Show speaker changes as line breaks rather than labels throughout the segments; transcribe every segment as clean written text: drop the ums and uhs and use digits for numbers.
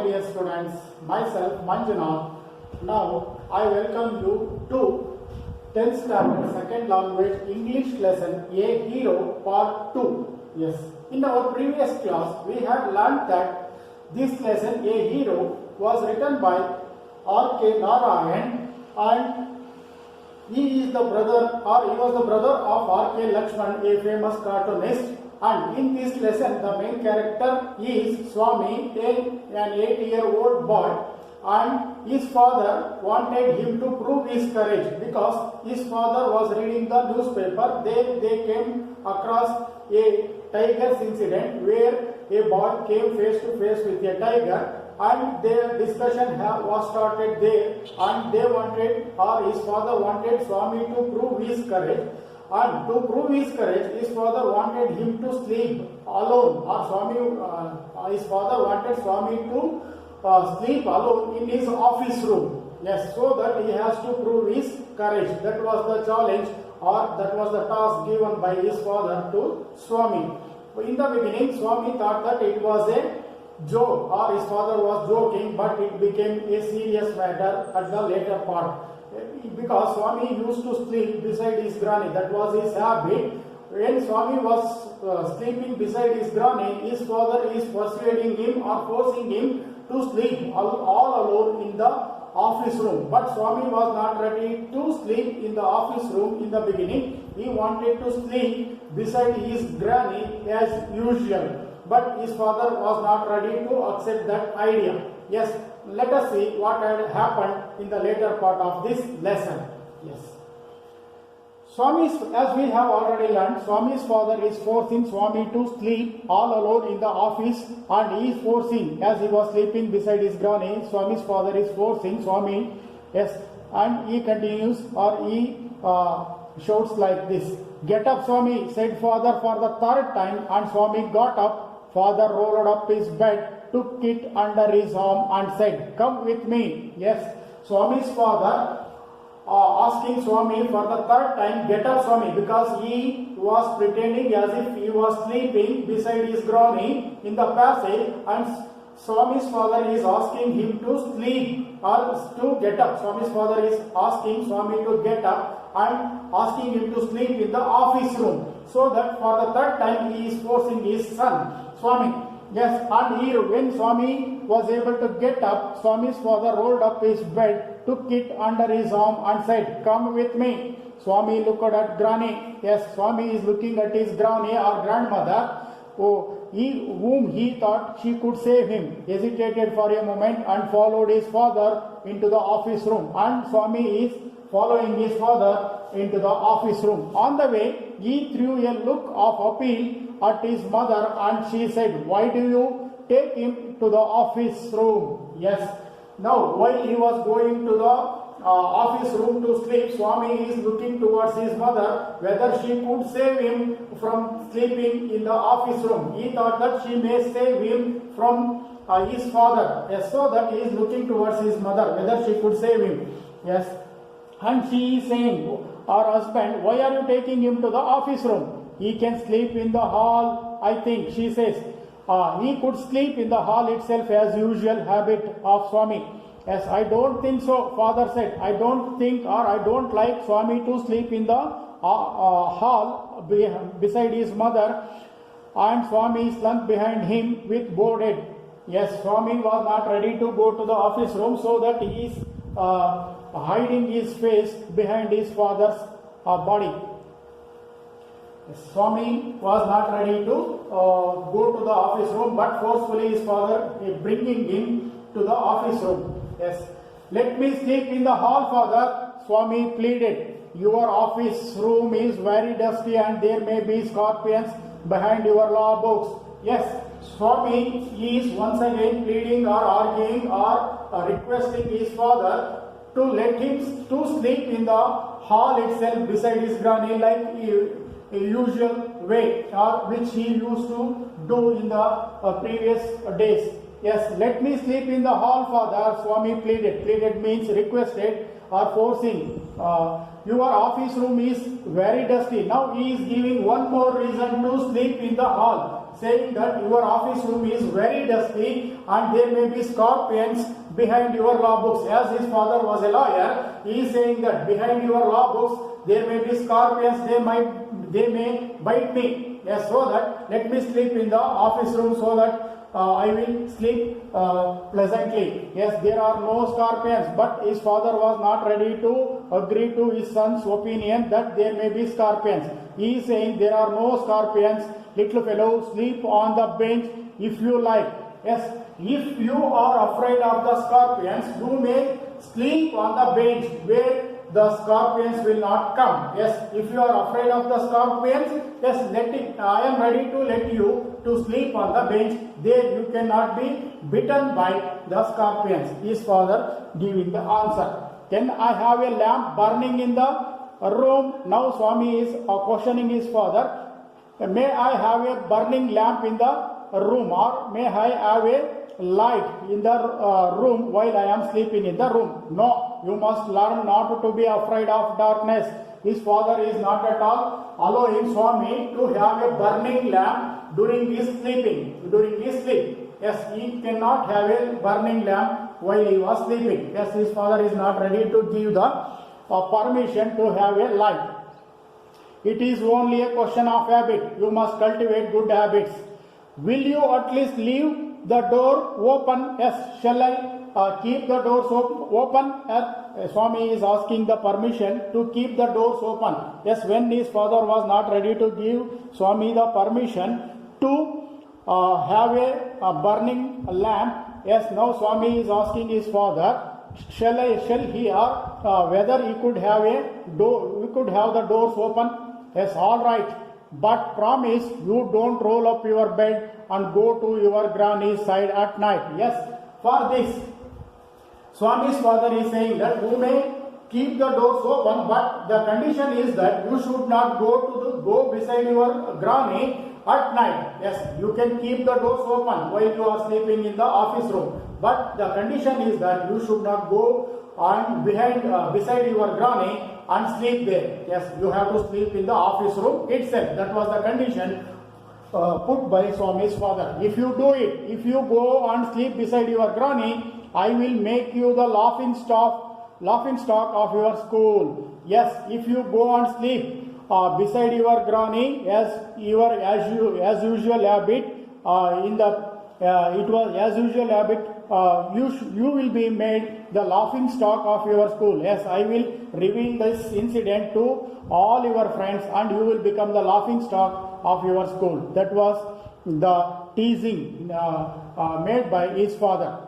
dear students, myself Manjunath. Now I welcome you to 10th standard second language English lesson A Hero part 2. Yes, in our previous class we had learned that this lesson A Hero was written by R.K. Narayan, and he is the brother, or he was the brother of R.K. Lakshman, a famous cartoonist. And in this lesson, the main character is Swami, an 8-year-old boy, and his father wanted him to prove his courage because his father was reading the newspaper. They came across a tiger's incident where a boy came face to face with a tiger, and their discussion was started there, and they wanted, or his father wanted Swami to prove his courage. And to prove his courage, his father wanted him to sleep alone, or his father wanted Swami to sleep alone in his office room. Yes, so that he has to prove his courage. That was the challenge, or that was the task given by his father to Swami. In the beginning, Swami thought that it was a joke, or his father was joking, but it became a serious matter at the later part. Because Swami used to sleep beside his granny, that was his habit. When Swami was sleeping beside his granny, his father is persuading him or forcing him to sleep all alone in the office room. But Swami was not ready to sleep in the office room in the beginning. He wanted to sleep beside his granny as usual. But his father was not ready to accept that idea. Yes, let us see what had happened in the later part of this lesson. Yes. Swami's, as we have already learned, Swami's father is forcing Swami to sleep all alone in the office, and he is forcing, as he was sleeping beside his granny, Swami's father is forcing Swami, yes, and he continues, or he shouts like this: "Get up, Swami," said father for the third time, and Swami got up. Father rolled up his bed, took it under his arm and said, "Come with me." Yes, Swami's father asking Swami for the third time, "Get up, Swami," because he was pretending as if he was sleeping beside his granny in the passage, and Swami's father is asking him to sleep or to get up. Swami's father is asking Swami to get up and asking him to sleep in the office room, so that for the third time he is forcing his son, Swami. Yes, and here when Swami was able to get up, Swami's father rolled up his bed, took it under his arm and said, "Come with me." Swami looked at Granny. Yes, Swami is looking at his granny or grandmother, whom he thought she could save him, hesitated for a moment and followed his father into the office room. And Swami is following his father into the office room. On the way, he threw a look of appeal at his mother, and she said, "Why do you take him to the office room?" Yes. Now, while he was going to the office room to sleep, Swami is looking towards his mother whether she could save him from sleeping in the office room. He thought that she may save him from his father. Yes, so that he is looking towards his mother whether she could save him. Yes. And she is saying, "Our husband, why are you taking him to the office room? He can sleep in the hall, I think," she says. He could sleep in the hall itself as usual habit of Swami. Yes, "I don't think so," father said. "I don't think, or I don't like Swami to sleep in the hall beside his mother." And Swami slunk behind him with bowed head. Yes, Swami was not ready to go to the office room, so that he is hiding his face behind his father's body. Swami was not ready to go to the office room, but forcefully his father bringing him to the office room. Yes, "Let me sleep in the hall, father," Swami pleaded. "Your office room is very dusty and there may be scorpions behind your law books." Yes, Swami is once again pleading or arguing or requesting his father to let him to sleep in the hall itself beside his granny, like a usual way, or which he used to do in the previous days. Yes, "Let me sleep in the hall, father," Swami pleaded. Pleaded means requested or forcing. Your office room is very dusty. Now he is giving one more reason to sleep in the hall. saying that your office room is very dusty and there may be scorpions behind your law books. As his father was a lawyer, he is saying that behind your law books there may be scorpions, they may bite me. Yes, so that let me sleep in the office room so that I will sleep pleasantly. Yes, there are no scorpions, but his father was not ready to agree to his son's opinion that there may be scorpions. He is saying there are no scorpions. Little fellow, sleep on the bench if you like. Yes, if you are afraid of the scorpions, you may sleep on the bench where the scorpions will not come. Yes, if you are afraid of the scorpions, yes, I am ready to let you to sleep on the bench. There you cannot be bitten by the scorpions. His father giving the answer. Can I have a lamp burning in the room? Now Swami is questioning his father. May I have a burning lamp in the room, or may I have a light in the room while I am sleeping in the room? No, you must learn not to be afraid of darkness. His father is not at all allowing Swami to have a burning lamp during his sleep. Yes, he cannot have a burning lamp while he was sleeping. Yes, his father is not ready to give the permission to have a light. It is only a question of habit. You must cultivate good habits. Will you at least leave the door open? Yes, shall I keep the doors open? Swami is asking the permission to keep the doors open. Yes, when his father was not ready to give Swami the permission to have a burning lamp, yes, now Swami is asking his father, shall he or whether he could have we could have the doors open? Yes, all right. But promise you don't roll up your bed and go to your granny's side at night. Yes, for this, Swami's father is saying that you may keep the doors open, but the condition is that you should not go beside your granny at night. Yes, you can keep the doors open while you are sleeping in the office room, but the condition is that you should not go and beside your granny and sleep there. Yes, you have to sleep in the office room itself. That was the condition put by Swami's father. If you do it, if you go and sleep beside your granny, I will make you the laughing stock of your school. Yes, if you go and sleep beside your granny as usual habit you will be made the laughing stock of your school. Yes, I will reveal this incident to all your friends and you will become the laughing stock of your school. That was the teasing made by his father.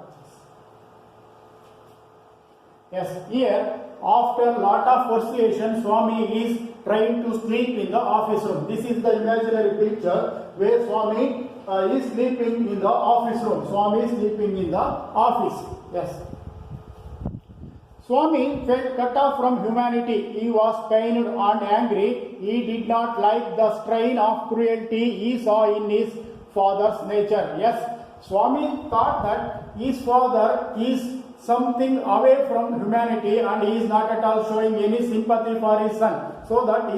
Yes, here after a lot of persuasion, Swami is trying to sleep in the office room. This is the imaginary picture where Swami is sleeping in the office room. Swami is sleeping in the office. Yes. Swami felt cut off from humanity. He was pained and angry. He did not like the strain of cruelty he saw in his father's nature. Yes, Swami thought that his father is something away from humanity and he is not at all showing any sympathy for his son. So that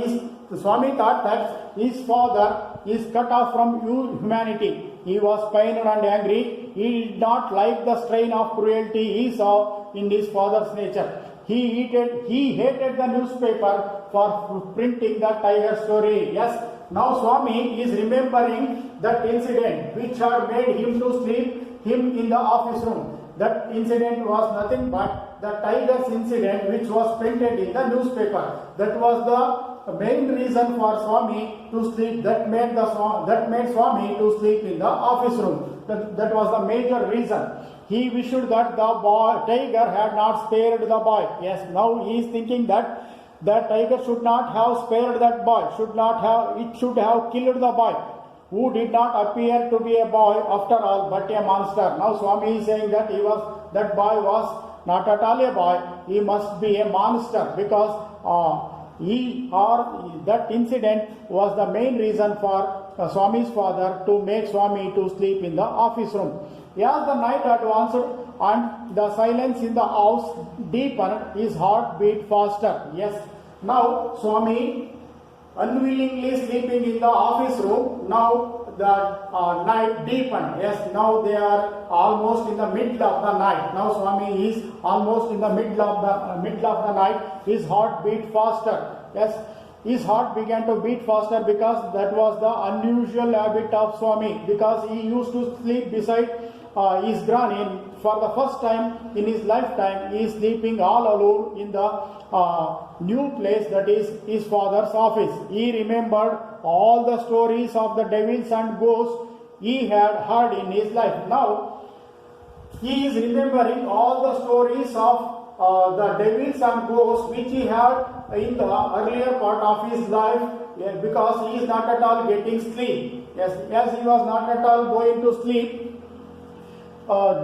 Swami thought that his father is cut off from humanity. He was pained and angry. He did not like the strain of cruelty he saw in his father's nature. He hated the newspaper for printing the tiger story. Yes, now Swami is remembering that incident which had made him to sleep him in the office room. That incident was nothing but the tiger's incident which was printed in the newspaper. That was the main reason for Swami to sleep. That made Swami to sleep in the office room. That was the major reason. He wished that the tiger had not spared the boy. Yes, now he is thinking that the tiger should not have spared that boy. It should have killed the boy, who did not appear to be a boy after all, but a monster. Now Swami is saying that that boy was not at all a boy. He must be a monster because that incident was the main reason for Swami's father to make Swami to sleep in the office room. As the night advanced and the silence in the house deepened, his heart beat faster. Yes, now Swami unwillingly sleeping in the office room. Now the night deepened. Yes, now they are almost in the middle of the night. Now Swami is almost in the middle of the night. His heart beat faster. Yes, his heart began to beat faster because that was the unusual habit of Swami, because he used to sleep beside his granny. For the first time in his lifetime, he is sleeping all alone in the new place, that is his father's office. He remembered all the stories of the devils and ghosts he had heard in his life. Now he is remembering all the stories of the devils and ghosts which he had in the earlier part of his life, because he is not at all getting sleep. Yes, as he was not at all going to sleep,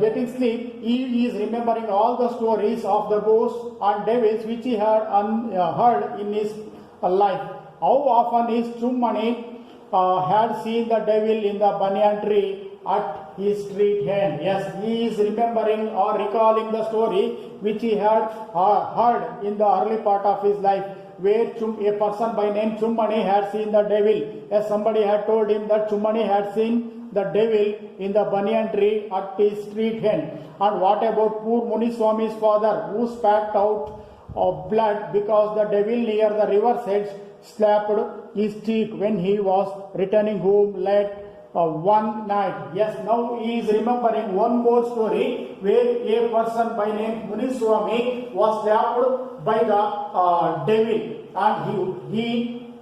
getting sleep, he is remembering all the stories of the ghosts and devils which he had heard in his life. How often his Chummani had seen the devil in the banyan tree at his street end. Yes, he is remembering or recalling the story which he had heard in the early part of his life, where a person by name Chummani had seen the devil. Yes, somebody had told him that Chummani had seen the devil in the banyan tree at his street end. And what about poor Muniswami's father, who spat out of blood because the devil near the river's edge slapped his cheek when he was returning home late one night? Yes, now he is remembering one more story where a person by name Muniswami was slapped by the devil, and he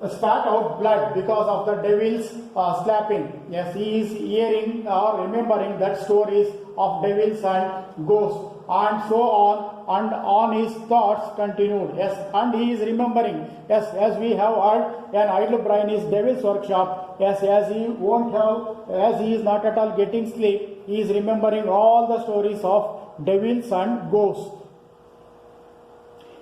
spat out blood because of the devil's slapping. Yes, he is hearing or remembering that stories of devils and ghosts, and so on his thoughts continued. Yes, and he is remembering. Yes, as we have heard, an idle brain is devil's workshop. Yes, as he is not at all getting sleep, he is remembering all the stories of devils and ghosts.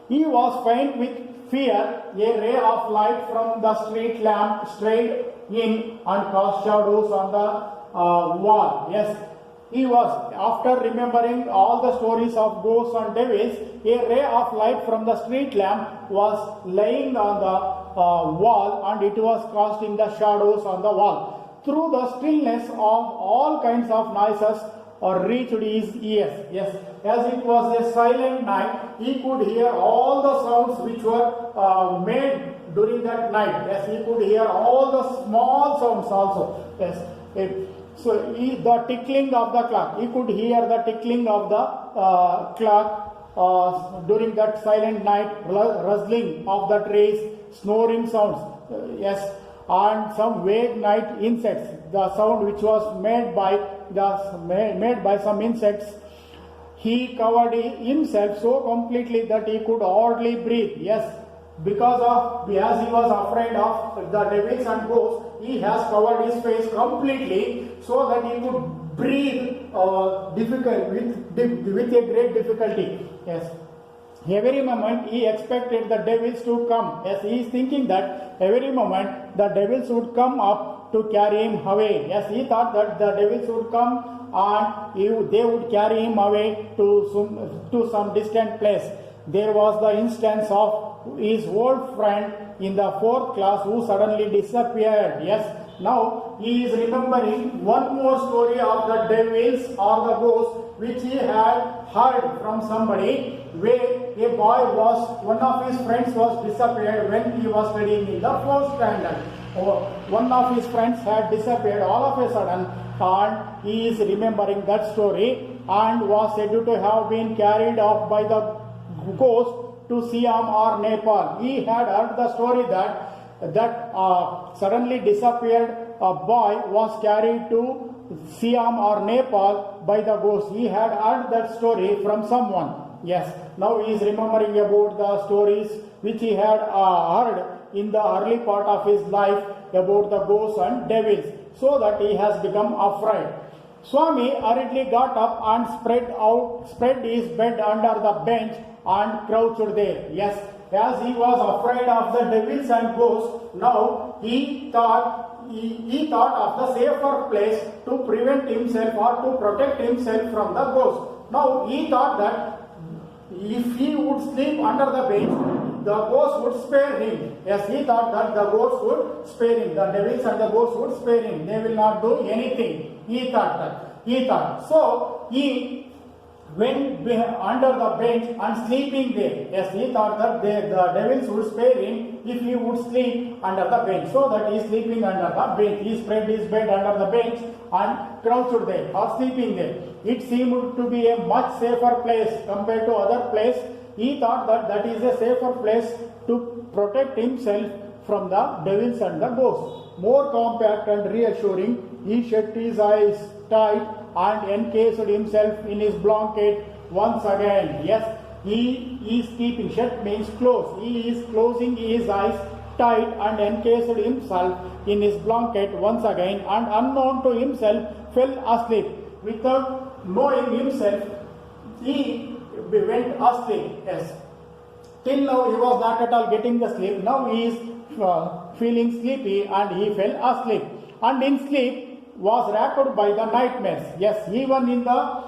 He was faint with fear. A ray of light from the street lamp strayed in and cast shadows on the wall. Yes, he was, after remembering all the stories of ghosts and devils, a ray of light from the street lamp was laying on the wall, and it was casting the shadows on the wall. Through the stillness of all kinds of noises reached his ears. Yes, as it was a silent night, he could hear all the sounds which were made during that night. Yes, he could hear all the small sounds also. Yes, the tickling of the clock. He could hear the tickling of the clock during that silent night, rustling of the trees, snoring sounds. Yes, and some vague night insects. The sound which was made by some insects. He covered himself so completely that he could hardly breathe. Yes, as he was afraid of the devils and ghosts, he has covered his face completely so that he could breathe with a great difficulty. Yes. Every moment he expected the devils to come. Yes, he is thinking that every moment the devils would come up to carry him away. Yes, he thought that the devils would come and they would carry him away to some distant place. There was the instance of his old friend in the 4th class who suddenly disappeared. Yes, now he is remembering one more story of the devils or the ghosts which he had heard from somebody, where one of his friends was disappeared when he was studying in the 4th standard. One of his friends had disappeared all of a sudden, and he is remembering that story, and was said to have been carried off by the ghost to Siam or Nepal. He had heard the story that suddenly disappeared boy was carried to Siam or Nepal by the ghost. He had heard that story from someone. Yes, now he is remembering about the stories which he had heard in the early part of his life about the ghosts and devils, so that he has become afraid. Swami hurriedly got up and spread his bed under the bench and crouched there. Yes, as he was afraid of the devils and ghosts, now he thought of the safer place to prevent himself or to protect himself from the ghost. Now he thought that if he would sleep under the bench, the ghost would spare him. Yes, he thought that the ghost would spare him. The devils and the ghost would spare him. They will not do anything. He thought that. He thought. So he went under the bench and sleeping there. Yes, he thought that the devils would spare him if he would sleep under the bench. So that he is sleeping under the bench. He spread his bed under the bench and crouched there or sleeping there. It seemed to be a much safer place compared to other place. He thought that that is a safer place to protect himself from the devils and the ghosts. More compact and reassuring, he shut his eyes tight and encased himself in his blanket once again. Yes, he is keeping, shut means close. He is closing his eyes tight and encased himself in his blanket once again, and unknown to himself fell asleep. Without knowing himself, he went asleep. Yes. Till now he was not at all getting the sleep. Now he is feeling sleepy and he fell asleep. And in sleep was racked by the nightmares. Yes, even in the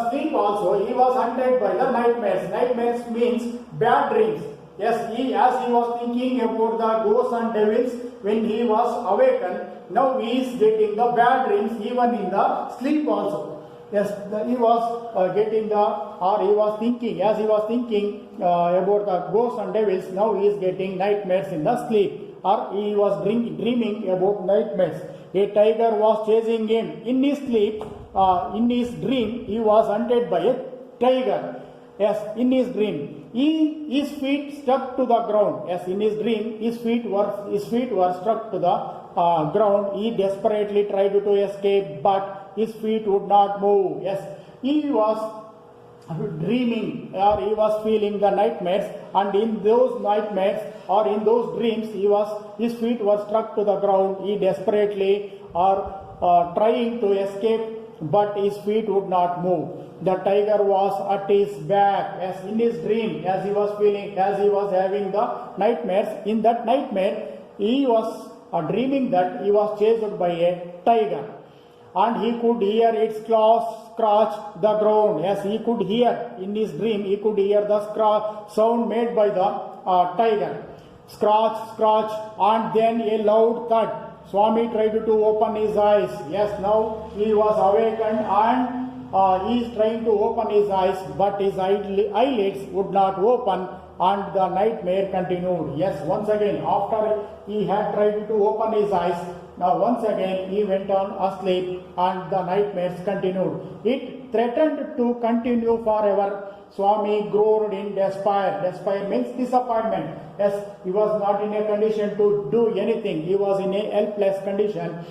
sleep also he was haunted by the nightmares. Nightmares means bad dreams. Yes, as he was thinking about the ghosts and devils when he was awakened, now he is getting the bad dreams even in the sleep also. Yes, he was thinking, as he was thinking about the ghosts and devils, now he is getting nightmares in the sleep, or he was dreaming about nightmares. A tiger was chasing him. In his sleep, in his dream, he was hunted by a tiger. Yes, in his dream, his feet stuck to the ground. Yes, in his dream, his feet were stuck to the ground. He desperately tried to escape, but his feet would not move. Yes, he was dreaming, or he was feeling the nightmares, and in those nightmares or in those dreams, his feet were stuck to the ground. He desperately trying to escape, but his feet would not move. The tiger was at his back. As in his dream, as he was having the nightmares, in that nightmare, he was dreaming that he was chased by a tiger, and he could hear its claws scratch the ground. As he could hear in his dream, he could hear the sound made by the tiger. Scratch, and then a loud thud. Swami tried to open his eyes. Yes, now he was awakened and he is trying to open his eyes, but his eyelids would not open, and the nightmare continued. Yes, once again, after he had tried to open his eyes, now once again he went on asleep and the nightmares continued. It threatened to continue forever. Swami groaned in despair. Despair means disappointment. Yes, he was not in a condition to do anything. He was in a helpless condition.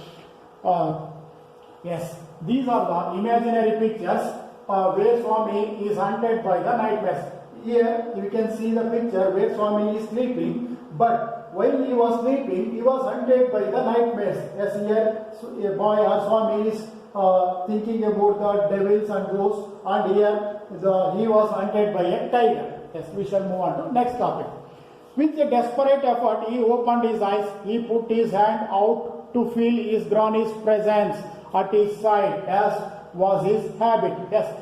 Yes, these are the imaginary pictures where Swami is haunted by the nightmares. Here you can see the picture where Swami is sleeping, but while he was sleeping, he was haunted by the nightmares. As here a boy or Swami is thinking about the devils and ghosts, and here he was haunted by a tiger. Yes, we shall move on to next topic. With a desperate effort, he opened his eyes. He put his hand out to feel his granny's presence at his side, as was his habit. Yes,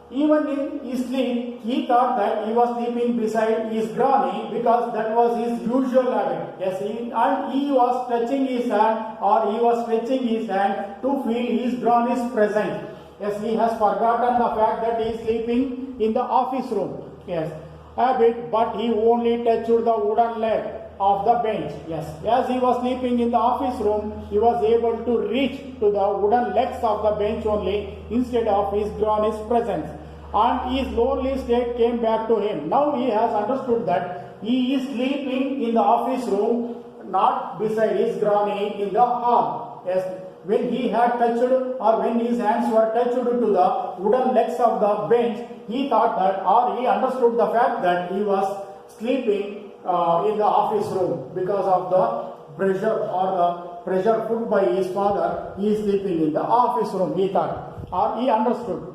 even in his sleep, he thought that he was sleeping beside his granny because that was his usual habit. Yes, he was touching his hand, or he was stretching his hand to feel his granny's presence. Yes, he has forgotten the fact that he is sleeping in the office room. Yes, habit, but he only touched the wooden leg of the bench. Yes, as he was sleeping in the office room, he was able to reach to the wooden legs of the bench only instead of his granny's presence, and his lonely state came back to him. Now he has understood that he is sleeping in the office room, not beside his granny in the hall. Yes, when he had touched, or when his hands were touched to the wooden legs of the bench, he thought that, or he understood the fact that he was sleeping in the office room because of the pressure, or the pressure put by his father. He is sleeping in the office room, he thought, or he understood.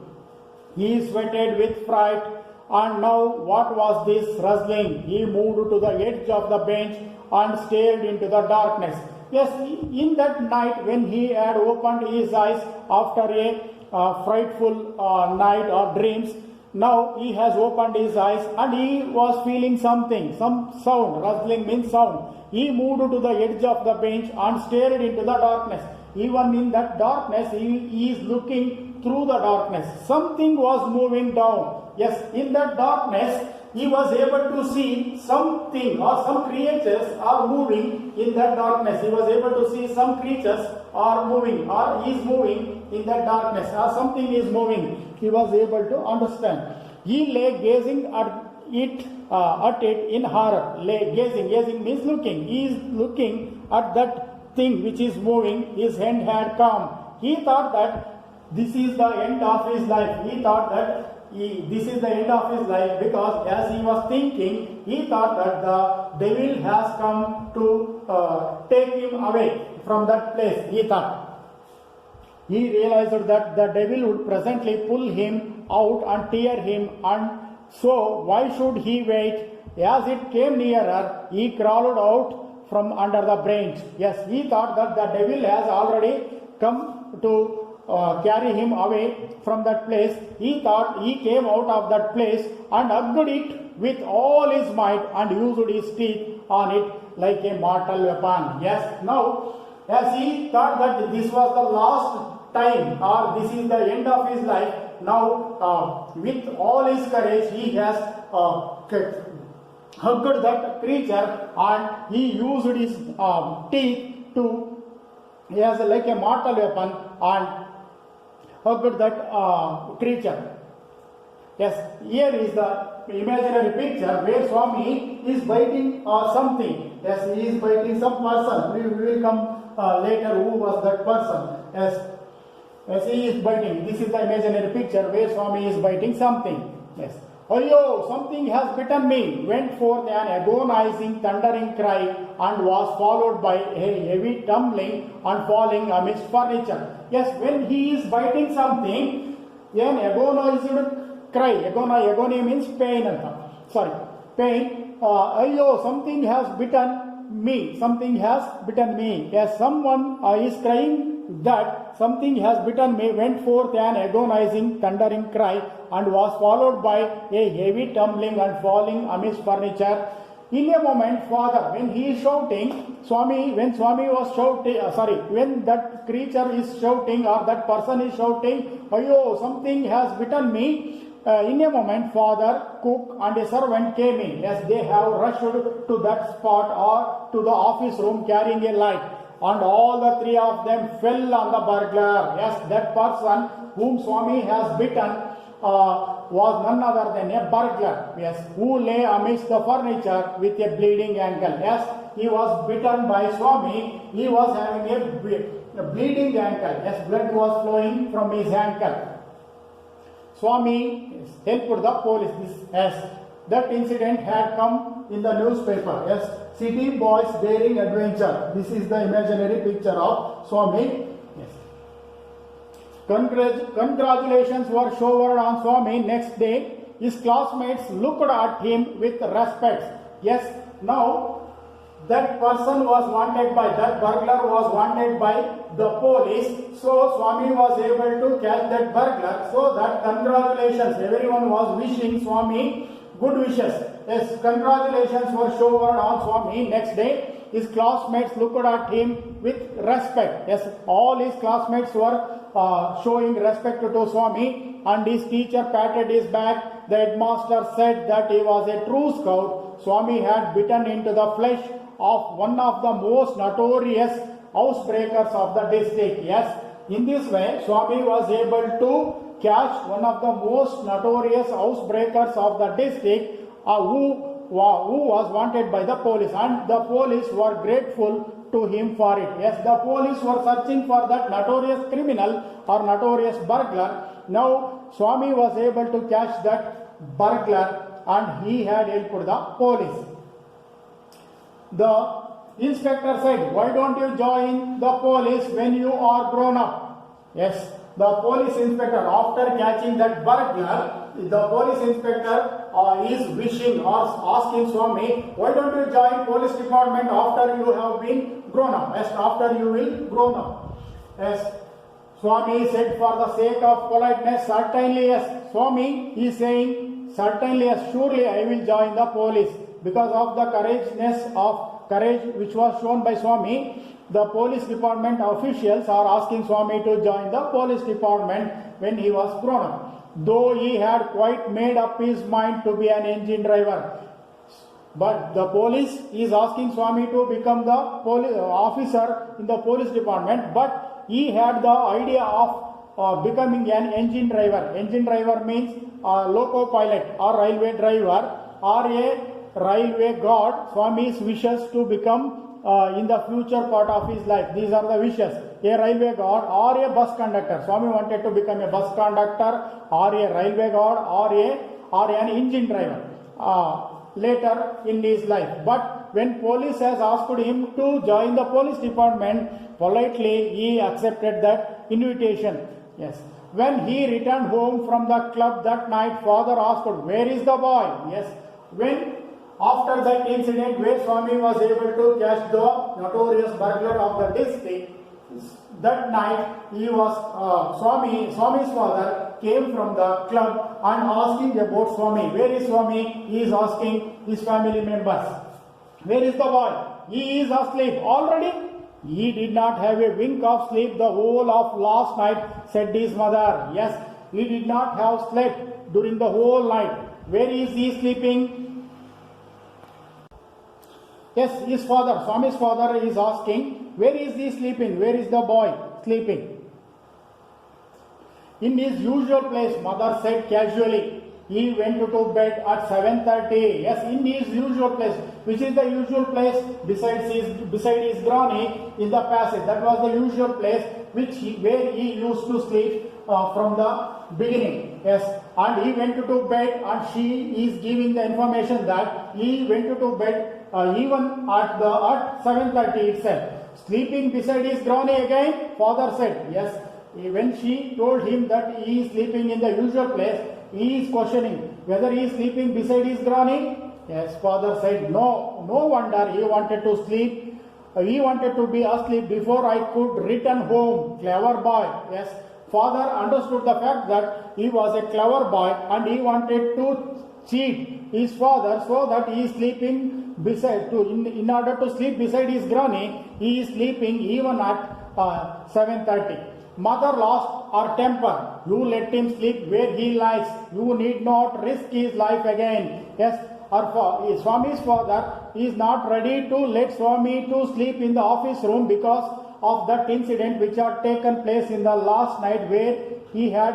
He sweated with fright, and now what was this rustling? He moved to the edge of the bench and stared into the darkness. Yes, in that night when he had opened his eyes after a frightful night or dreams, Now he has opened his eyes and he was feeling something, some sound. Rustling means sound. He moved to the edge of the bench and stared into the darkness. Even in that darkness, he is looking through the darkness. Something was moving down. Yes, in that darkness, he was able to see something or some creatures are moving in that darkness. He was able to see some creatures are moving or is moving in that darkness or something is moving. He was able to understand. He lay gazing at it in horror. Lay gazing means looking. He is looking at that thing which is moving. His hand had come. He thought that this is the end of his life. He thought that this is the end of his life, because as he was thinking, he thought that the devil has come to take him away from that place. He realized that the devil would presently pull him out and tear him, and so why should he wait? As it came nearer, he crawled out from under the branch. Yes, he thought that the devil has already come to carry him away from that place. He thought he came out of that place and hugged it with all his might and used his teeth on it like a mortal weapon. Yes, now as he thought that this was the last time or this is the end of his life, now with all his courage he has hugged that creature and he used his teeth to, as like a mortal weapon, and hugged that creature. Yes, here is the imaginary picture where Swami is biting something. Yes, he is biting some person. We will come later who was that person. Yes, he is biting. This is the imaginary picture where Swami is biting something. Yes. Ayyo, something has bitten me, went forth an agonizing, thundering cry, and was followed by a heavy tumbling and falling amidst furniture. Yes, when he is biting something, an agonized cry. Agony means pain. Pain. Ayyo, something has bitten me. Something has bitten me. Yes, someone is crying that something has bitten me, went forth an agonizing, thundering cry, and was followed by a heavy tumbling and falling amidst furniture. In a moment, Father, when he is shouting, when Swami was shouting, when that creature is shouting or that person is shouting, Ayyo, something has bitten me. In a moment, Father, cook, and a servant came in. Yes, they have rushed to that spot or to the office room carrying a light. And all the three of them fell on the burglar. Yes, that person whom Swami has bitten was none other than a burglar. Yes, who lay amidst the furniture with a bleeding ankle. Yes, he was bitten by Swami. He was having a bleeding ankle. Yes, blood was flowing from his ankle. Swami helped the police. Yes, that incident had come in the newspaper. Yes, city boys daring adventure. This is the imaginary picture of Swami. Yes. Congratulations were showered on Swami next day. His classmates looked at him with respect. Yes, now that person was wanted by, that burglar was wanted by the police. So Swami was able to catch that burglar. So that congratulations, everyone was wishing Swami good wishes. Yes, congratulations were showered on Swami next day. His classmates looked at him with respect. Yes, all his classmates were showing respect to Swami, and his teacher patted his back. The headmaster said that he was a true scout. Swami had bitten into the flesh of one of the most notorious housebreakers of the district. Yes, in this way, Swami was able to catch one of the most notorious housebreakers of the district who was wanted by the police, and the police were grateful to him for it. Yes, the police were searching for that notorious criminal or notorious burglar. Now Swami was able to catch that burglar and he had helped the police. The inspector said, "Why don't you join the police when you are grown up?" Yes, the police inspector, after catching that burglar, the police inspector is wishing or asking Swami, "Why don't you join police department after you have been grown up?" Yes, after you will grown up. Yes, Swami said, for the sake of politeness, certainly yes. Swami is saying, certainly yes, surely I will join the police. Because of the courage which was shown by Swami, the police department officials are asking Swami to join the police department when he was grown up. Though he had quite made up his mind to be an engine driver. But the police is asking Swami to become the officer in the police department, but he had the idea of becoming an engine driver. Engine driver means loco pilot or railway driver or a railway god. Swami's wishes to become in the future part of his life. These are the wishes. A railway god or a bus conductor. Swami wanted to become a bus conductor or a railway god or an engine driver later in his life. But when police has asked him to join the police department, politely he accepted that invitation. Yes. When he returned home from the club that night, father asked, where is the boy? Yes. When after that incident where Swami was able to catch the notorious burglar of the district, that night he was Swami's father came from the club and asking about Swami. Where is Swami? He is asking his family members. Where is the boy? He is asleep already. He did not have a wink of sleep the whole of last night, said his mother. Yes, he did not have slept during the whole night. Where is he sleeping? Yes, his father, Swami's father is asking, where is he sleeping? Where is the boy sleeping? In his usual place, mother said casually. He went to bed at 7:30. Yes, in his usual place. Which is the usual place? Beside his granny in the passage. That was the usual place where he used to sleep from the beginning. Yes, and he went to bed, and she is giving the information that he went to bed even at 7:30 itself. Sleeping beside his granny again, father said. Yes, when she told him that he is sleeping in the usual place, he is questioning whether he is sleeping beside his granny. Yes, father said, no wonder he wanted to sleep. He wanted to be asleep before I could return home. Clever boy. Yes, father understood the fact that he was a clever boy and he wanted to cheat his father so that he is sleeping in order to sleep beside his granny, he is sleeping even at 7:30. Mother lost her temper. You let him sleep where he likes. You need not risk his life again. Yes, Swami's father is not ready to let Swami to sleep in the office room because of that incident which had taken place in the last night where he had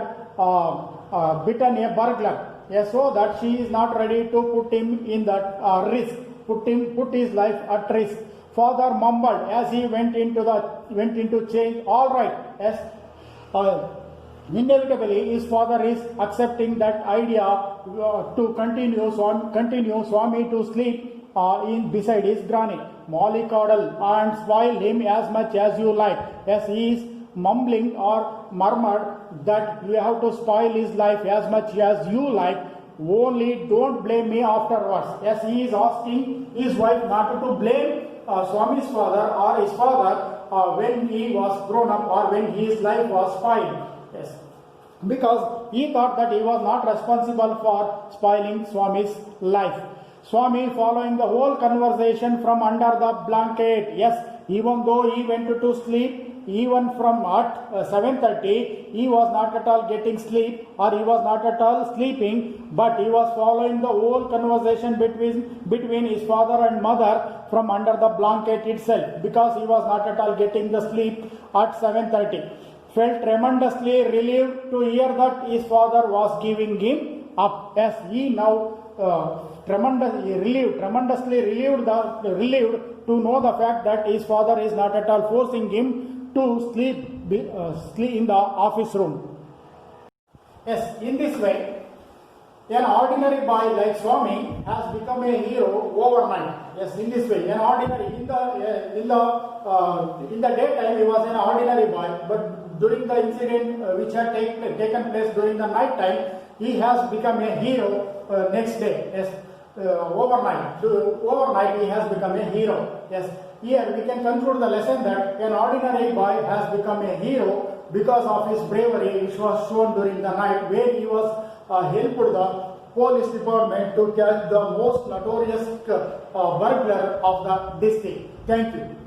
bitten a burglar. Yes, so that she is not ready to put him in that risk, put his life at risk. Father mumbled as he went into change. All right, yes. Inevitably, his father is accepting that idea to continue Swami to sleep beside his granny. Mollycoddle and spoil him as much as you like. Yes, he is mumbling or murmured that you have to spoil his life as much as you like. Only don't blame me afterwards. Yes, he is asking his wife not to blame Swami's father or his father when he was grown up or when his life was spoiled. Yes, because he thought that he was not responsible for spoiling Swami's life. Swami following the whole conversation from under the blanket. Yes, even though he went to sleep, even from at 7:30, he was not at all getting sleep or he was not at all sleeping, but he was following the whole conversation between his father and mother from under the blanket itself, because he was not at all getting the sleep at 7:30. Felt tremendously relieved to hear that his father was giving him up. Yes, he now tremendously relieved to know the fact that his father is not at all forcing him to sleep in the office room. Yes, in this way, an ordinary boy like Swami has become a hero overnight. Yes, in this way, an ordinary in the daytime he was an ordinary boy, but during the incident which had taken place during the night time, he has become a hero next day. Yes, overnight he has become a hero. Yes, here we can conclude the lesson that an ordinary boy has become a hero because of his bravery which was shown during the night, where he was helped the police department to catch the most notorious burglar of the district. Thank you.